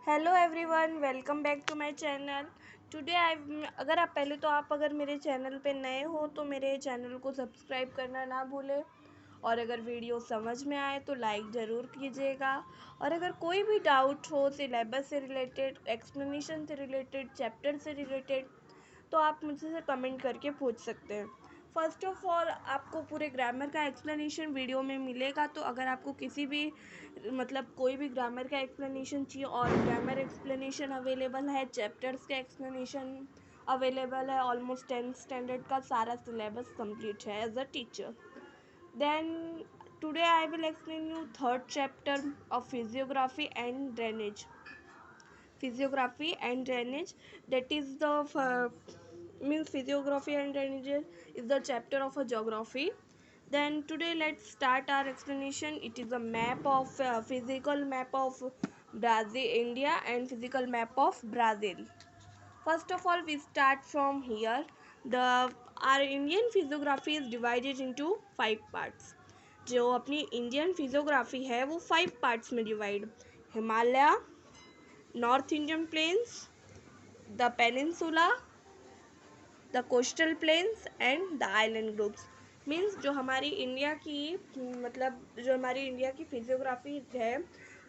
Hello everyone, welcome back to my channel. Today अगर मेरे channel पे नए हो तो मेरे चैनल को सब्सक्राइब करना ना भूलें। और अगर वीडियो समझ में आए तो लाइक ज़रूर कीजिएगा। और अगर कोई भी डाउट हो सिलेबस से रिलेटेड, एक्सप्लेनेशन से रिलेटेड, चैप्टर से रिलेटेड, तो आप मुझसे कमेंट करके पूछ सकते हैं। फर्स्ट ऑफ ऑल आपको पूरे ग्रामर का एक्सप्लेनेशन वीडियो में मिलेगा। तो अगर आपको किसी भी कोई भी ग्रामर का एक्सप्लेनेशन चाहिए और ग्रामर एक्सप्लेनेशन अवेलेबल है, चैप्टर्स का एक्सप्लेनेशन अवेलेबल है, ऑलमोस्ट 10th स्टैंडर्ड का सारा सिलेबस कंप्लीट है as a teacher. Then today I will explain you third chapter of physiography and drainage. That is the means physiography and drainage is the chapter of a geography. Then today let's start our explanation. It is a map of physical map of Brazil, India, and physical map of Brazil. First of all, we start from here. The our Indian physiography is divided into 5 parts. जो अपनी Indian physiography है वो 5 parts में divide: Himalaya, north Indian plains, the peninsula, the coastal plains and the island groups. Means जो हमारी India की physiography है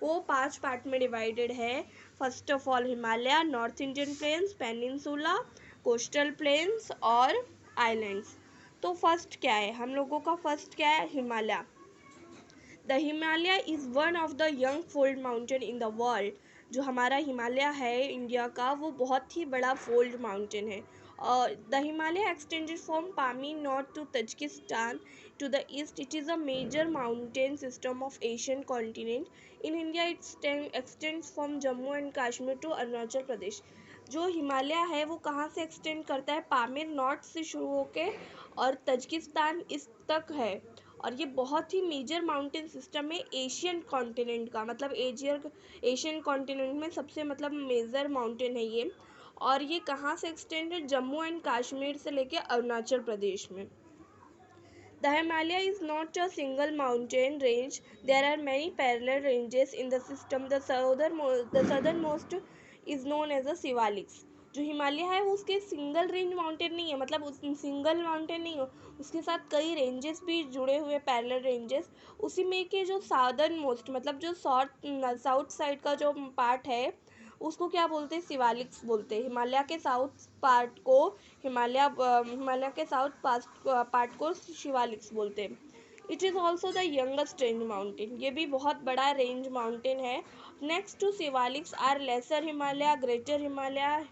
वो 5 पार्ट में डिवाइडेड है। First of all Himalaya, north Indian planes, peninsula, coastal planes और आइलैंड्स। तो फर्स्ट क्या है, हम लोगों का फर्स्ट क्या है, Himalaya. The Himalaya is one of the young fold mountain in the world. जो हमारा हिमालय है इंडिया का, वो बहुत ही बड़ा फोल्ड माउंटेन है। और the Himalaya extended from Pamir north to Tajikistan to the east. It is a major mountain system of Asian continent. In India it extends from Jammu and Kashmir to Arunachal Pradesh. जो हिमालय है वो कहाँ से एक्सटेंड करता है, पामीर नॉर्थ से शुरू होके और तजिकिस्तान ईस्ट तक है। और ये बहुत ही मेजर माउंटेन सिस्टम है एशियन कॉन्टिनेंट का, एशियन कॉन्टिनेंट में सबसे मेजर माउंटेन है ये। और ये कहाँ से एक्सटेंड है, जम्मू एंड कश्मीर से लेके अरुणाचल प्रदेश में। The Himalaya is not a single mountain range. There are many parallel ranges in the system. The southernmost is known as the Siwaliks. जो हिमालय है वो उसके सिंगल रेंज माउंटेन नहीं है, सिंगल माउंटेन नहीं हो, उसके साथ कई रेंजेस भी जुड़े हुए, पैरेलल रेंजेस। उसी में के जो साउदर्न मोस्ट जो साउथ साइड का जो पार्ट है उसको क्या बोलते हैं, शिवालिक्स बोलते हैं। हिमालय के साउथ पार्ट को शिवालिक्स बोलते हैं। It is also the youngest range mountain. ये भी बहुत बड़ा रेंज माउंटेन है। Next to Shivaliks are lesser Himalaya, greater Himalaya.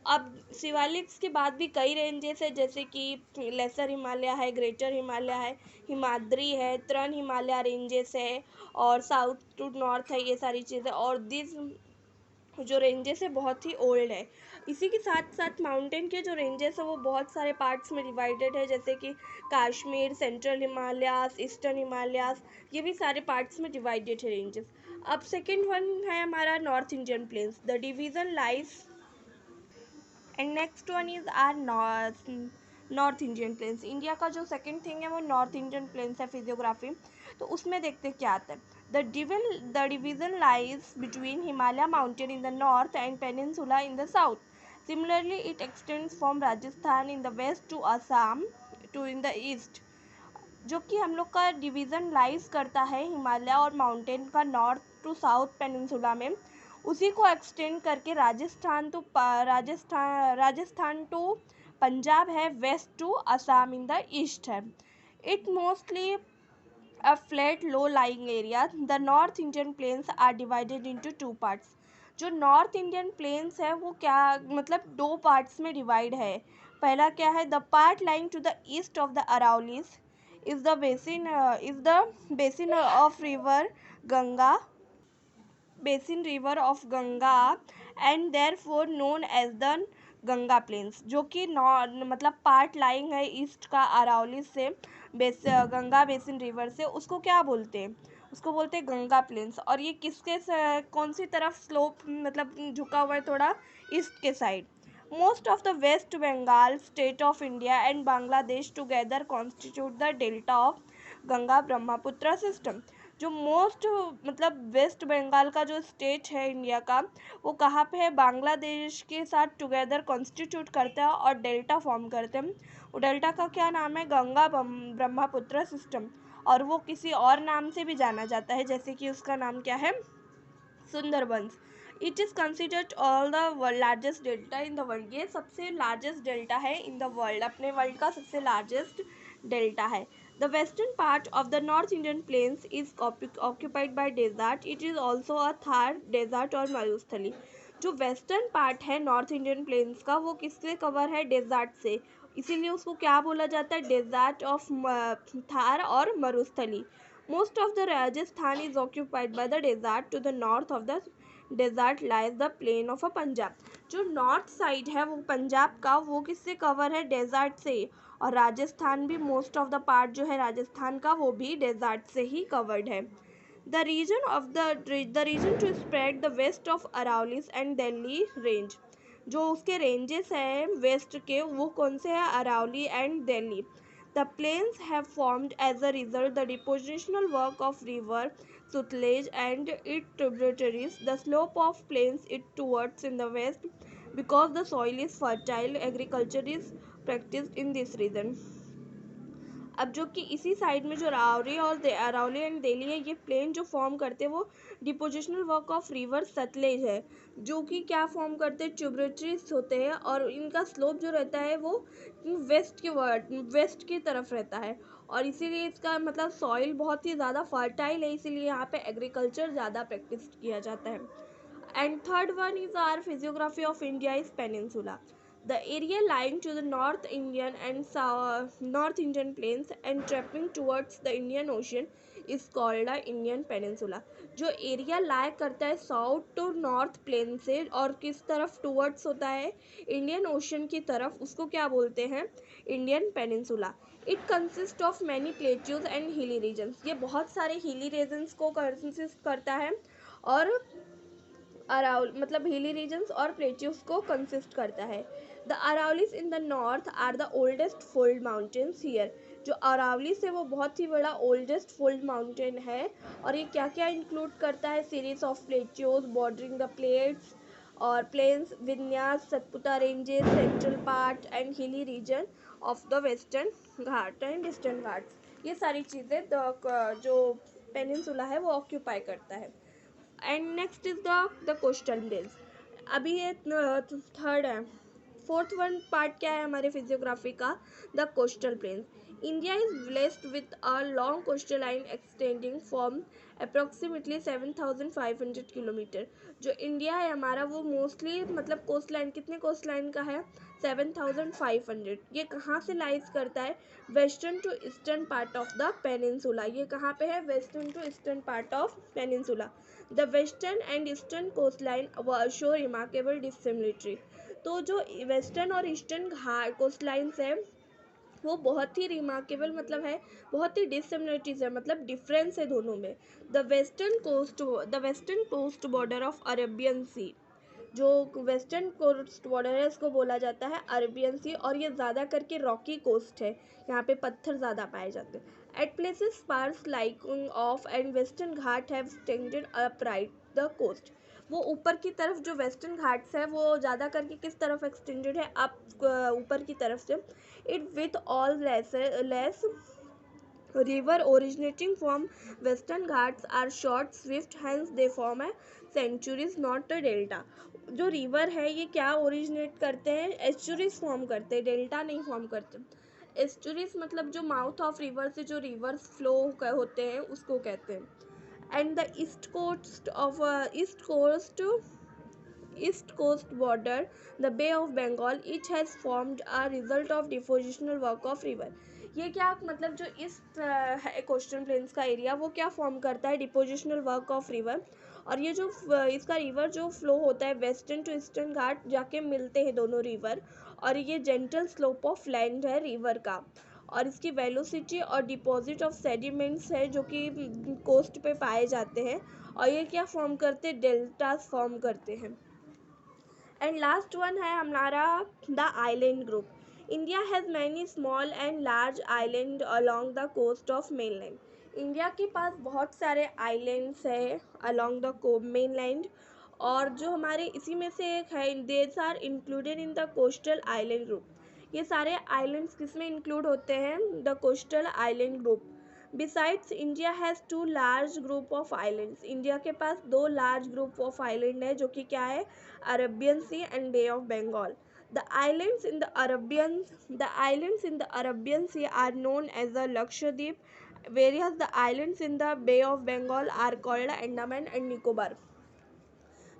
अब शिवालिक्स के बाद भी कई रेंजेस है, जैसे कि लेसर हिमालय है, ग्रेटर हिमालय है, हिमाद्री है, त्रन हिमालय रेंजेस है, और साउथ टू नॉर्थ है, ये सारी चीज़ें। और दिस जो रेंजेस है बहुत ही ओल्ड है। इसी के साथ साथ माउंटेन के जो रेंजेस है वो बहुत सारे पार्ट्स में डिवाइडेड है, जैसे कि कश्मीर, सेंट्रल हिमालयास, ईस्टर्न हिमालयास, ये भी सारे पार्ट्स में डिवाइडेड है रेंजेस। अब सेकेंड वन है हमारा north Indian plains. The division lies and next one is our north Indian plains. India का जो सेकंड थिंग है वो नॉर्थ इंडियन प्लेन्स है फिजियोग्राफी। तो उसमें देखते क्या आता है। The division lies between Himalaya mountain in the north and peninsula in the south. Similarly it extends from Rajasthan in the west to Assam to in the east. जो कि हम लोग का डिवीज़न लाइज करता है हिमालय और माउंटेन का नॉर्थ टू साउथ पेनिनसुला में, उसी को एक्सटेंड करके राजस्थान टू पंजाब है, west to Assam in the east है। It mostly a flat low lying area. The north Indian plains are divided into 2 parts. जो नॉर्थ इंडियन प्लेन्स है वो क्या 2 पार्ट्स में डिवाइड है। पहला क्या है, the part lying to the east of the Aravallis is the basin of river of Ganga and therefore known as the Ganga plains. जो कि पार्ट लाइंग है ईस्ट का अरावली से, गंगा बेसिन रिवर से, उसको क्या बोलते हैं, उसको बोलते हैं गंगा प्लेन्स। और ये कौन सी तरफ स्लोप झुका हुआ है, थोड़ा ईस्ट के side. Most of the West Bengal state of India and Bangladesh together constitute the delta of Ganga Brahmaputra system. जो मोस्ट मतलब वेस्ट बंगाल का जो स्टेट है इंडिया का, वो कहाँ पे है, बांग्लादेश के साथ टुगेदर कॉन्स्टिट्यूट करता है और डेल्टा फॉर्म करते हैं। वो डेल्टा का क्या नाम है, गंगा ब्रह्मपुत्र सिस्टम, और वो किसी और नाम से भी जाना जाता है, जैसे कि उसका नाम क्या है, Sundarbans. It is considered all the largest delta in the world, ये सबसे लार्जेस्ट डेल्टा है इन द वर्ल्ड, अपने वर्ल्ड का सबसे लार्जेस्ट डेल्टा है। The western part of the north Indian plains is occupied by desert, it is also a Thar desert और मरुस्थली। जो western part है नॉर्थ इंडियन प्लेन्स का, वो किससे कवर है, डेजर्ट से, इसीलिए उसको क्या बोला जाता है, डेजर्ट ऑफ थार और मरुस्थली। Most of the Rajasthan is occupied by the desert. To the north of the desert lies the plain of a Punjab. जो नॉर्थ साइड है वो पंजाब का, वो किससे कवर है, डेजर्ट से, और राजस्थान भी मोस्ट ऑफ द पार्ट जो है राजस्थान का वो भी डेजर्ट से ही कवर्ड है। The region of the region to spread the west of Aravallis and Delhi range, जो उसके रेंजेस हैं वेस्ट के, वो कौन से हैं, Aravalli and Delhi. The plains have formed as a result the depositional work of river Sutlej and its tributaries. The slope of plains it towards in the west because the soil is fertile. Agriculture is practiced in this region. अब जो कि इसी side में जो रावरी और Aravalli and Delhi है, ये plane जो फॉर्म करते हैं वो डिपोजिशनल वर्क ऑफ रिवर सतलेज है, जो कि क्या फॉर्म करते हैं, ट्यूबरेटरीज होते हैं, और इनका स्लोप जो रहता है वो वेस्ट की तरफ रहता है, और इसीलिए इसका मतलब सॉइल बहुत ही ज़्यादा फर्टाइल है, इसीलिए यहाँ पे एग्रीकल्चर ज़्यादा प्रैक्टिस किया जाता है। And third one is our physiography of India is peninsula. The area lying to the North Indian and North Indian plains and trapping towards the Indian Ocean is called the Indian Peninsula. जो area लाई करता है south to north plane से और किस तरफ towards होता है, Indian ocean की तरफ, उसको क्या बोलते हैं, Indian peninsula. It consist of many plateaus and hilly regions, ये बहुत सारे हिली रीजन्स को कंसिस्ट करता है, और अराउल मतलब हिली रीजन्स और प्लेट्यूज को कंसिस्ट करता है। The Aravallis in the north are the oldest fold mountains here, जो अरावलीज है वो बहुत ही बड़ा ओल्डेस्ट फोल्ड माउंटेन है, और ये क्या क्या इंक्लूड करता है, series of plateaus bordering the plates और plains, Vindhyas, Satpura ranges, central part and hilly region of the western Ghat and eastern Ghats, ये सारी चीज़ें जो पेनिनसुला है वो ऑक्यूपाई करता है। And next is the coastal planes, अभी ये थर्ड है। फोर्थ वन पार्ट क्या है हमारे फिजियोग्राफी का, the coastal plains. India is blessed with a long coastal line extending from approximately 7,500 kilometre. जो इंडिया है हमारा वो मोस्टली मतलब कोस्ट लाइन, कितने कोस्ट लाइन का है, 7,500। ये कहाँ से लाइज करता है, western to eastern part of the peninsula, ये कहाँ पे है, western to eastern part of peninsula. The western and eastern coast line show remarkable dissimilarity, तो जो वेस्टर्न और ईस्टर्न घाट कोस्ट लाइन्स है वो बहुत ही रिमार्केबल मतलब है, बहुत ही डिसिमिलरिटीज है, मतलब डिफरेंस है दोनों में। The western coast border of Arabian sea, जो वेस्टर्न कोस्ट बॉर्डर है इसको बोला जाता है अरेबियन सी, और ये ज़्यादा करके रॉकी कोस्ट है, यहाँ पे पत्थर ज़्यादा पाए जाते हैं। At places spurs like of and western ghat have extended upright the coast, वो ऊपर की तरफ जो वेस्टर्न घाट्स है वो ज़्यादा करके किस तरफ एक्सटेंडेड है, अप ऊपर की तरफ से। It with all less river originating from western ghats are short swift, hence they form a centuries not a delta। जो रिवर है ये क्या ओरिजिनेट करते हैं, एस्चुरीज फॉर्म करते हैं, डेल्टा नहीं फॉर्म करते। एस्चुरीज मतलब जो माउथ ऑफ रिवर से जो रिवर्स फ्लो होते हैं उसको कहते हैं। And the east coast border the bay of bengal, it has formed a result of depositional work of river। ये क्या मतलब जो ईस्ट कोस्टल प्लेन्स का एरिया वो क्या फॉर्म करता है, डिपोजिशनल वर्क ऑफ रिवर, और ये जो इसका रिवर जो फ्लो होता है वेस्टर्न टू ईस्टर्न घाट जाके मिलते हैं दोनों रिवर, और ये जेंटल स्लोप ऑफ लैंड है रिवर का, और इसकी वेलोसिटी और डिपॉजिट ऑफ सेडिमेंट्स है जो कि कोस्ट पे पाए जाते हैं, और ये क्या फॉर्म करते हैं, डेल्टास फॉर्म करते हैं। एंड लास्ट वन है हमारा the island group. India has many small and large island along the coast of mainland. India के पास बहुत सारे आइलैंड्स है अलोंग द मेनलैंड, और जो हमारे इसी में से एक है, these are included in the coastal island group. ये सारे आइलैंड्स किस में इंक्लूड होते हैं? The coastal island group. Besides India has 2 large group of islands. India के पास 2 लार्ज ग्रुप ऑफ आइलैंड है, जो कि क्या है? Arabian sea and bay of Bengal. The islands in the Arabian Sea are known as the Lakshadweep, whereas the islands in the Bay of Bengal are called Andaman and Nicobar.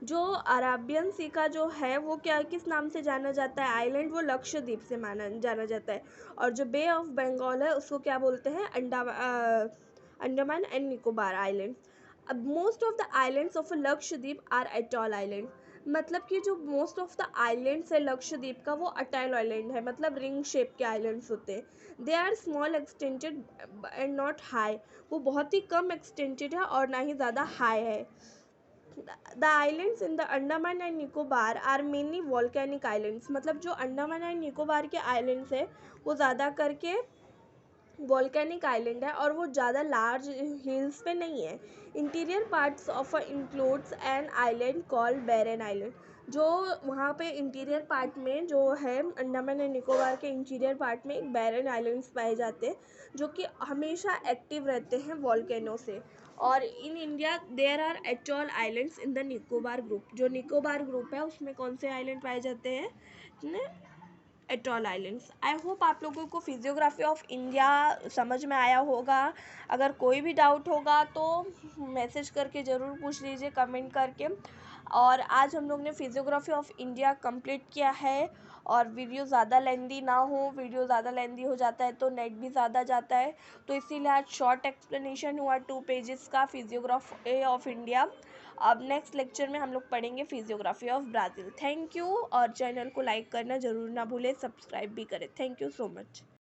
जो Arabian सी का जो है वो क्या किस नाम से जाना जाता है? आइलैंड, वो लक्षद्वीप से जाना जाता है। और जो बे ऑफ बंगाल है उसको क्या बोलते हैं? Andaman and Nicobar island. अब most of the islands of Lakshadweep are atoll island. मतलब कि जो मोस्ट ऑफ द आइलैंड्स है लक्षद्वीप का, वो अटैल आइलैंड है, मतलब रिंग शेप के आइलैंड्स होते हैं। They are small extended and not high. वो बहुत ही कम एक्सटेंटेड है और ना ही ज़्यादा हाई है। The islands in the Andaman and Nicobar are mainly volcanic islands. मतलब जो अंडमान एंड निकोबार के आइलैंड्स है वो ज़्यादा करके वॉल्केनिक आइलैंड है और वो ज़्यादा लार्ज हिल्स पे नहीं है। Interior parts of includes an island called Barren island. जो वहाँ पे इंटीरियर पार्ट में जो है अंडमान एंड निकोबार के इंटीरियर पार्ट में एक बैरन आइलैंड्स पाए जाते हैं, जो कि हमेशा एक्टिव रहते हैं वॉल्केनो से। और in India there are atoll islands in the Nicobar group. जो निकोबार ग्रुप है उसमें कौन से आइलैंड पाए जाते हैं? Atoll islands. आई होप आप लोगों को फिजियोग्राफी ऑफ इंडिया समझ में आया होगा। अगर कोई भी डाउट होगा तो मैसेज करके ज़रूर पूछ लीजिए, कमेंट करके। और आज हम लोग ने फिजियोग्राफी ऑफ इंडिया कंप्लीट किया है। और वीडियो ज़्यादा लेंदी ना हो, वीडियो ज़्यादा लेंदी हो जाता है तो नेट भी ज़्यादा जाता है, तो इसीलिए आज शॉर्ट एक्सप्लेनेशन हुआ 2 पेजेस का फिजियोग्राफी ऑफ इंडिया। अब नेक्स्ट लेक्चर में हम लोग पढ़ेंगे physiography of Brazil. Thank you, और चैनल को लाइक करना ज़रूर ना भूलें, सब्सक्राइब भी करें। Thank you so much.